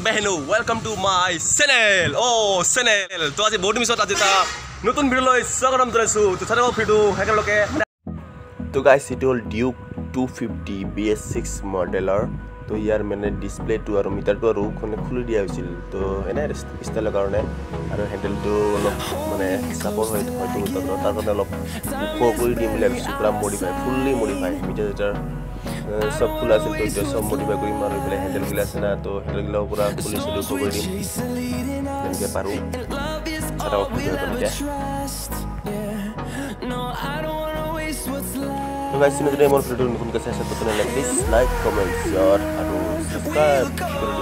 behnu, welcome to my channel. Oh, channel. To আজি বহুত মিছত আজি তা নতুন ভিডিও লৈ স্বাগতম জনাইছো। তো চাও ভিডিও হেকলকে। তো গাইস ইট হল Duke 250 BS6 মডেলৰ তো ইয়াৰ মানে ডিসপ্লে টু আৰু মিটাৰ টু আৰু খনে খুলি দিয়া হৈছিল তো এনে ষ্টাইলৰ কাৰণে আৰু হ্যান্ডেলটো অলপ মানে সাপোর্ট হয় হয়তো তাৰ কাৰণে অলপ কৰি দিম বুলি ভাবিছো পুৰা মডিফাই ফুললি মডিফাই মিটাৰ सब खुला से तो सब मडिफाई কৰি মাৰি বলে হ্যান্ডেল গিলা আছে না তো হ্যান্ডেল গিলা পুরা খুলি শুরু কৰি দিম এনেকে পাৰো সারা অপশন আছে তো গাইস যদি মোৰ ভিডিও নতুন কাছে আছে তো প্লিজ লাইক কমেন্ট শেয়ার আৰু সাবস্ক্রাইব কৰি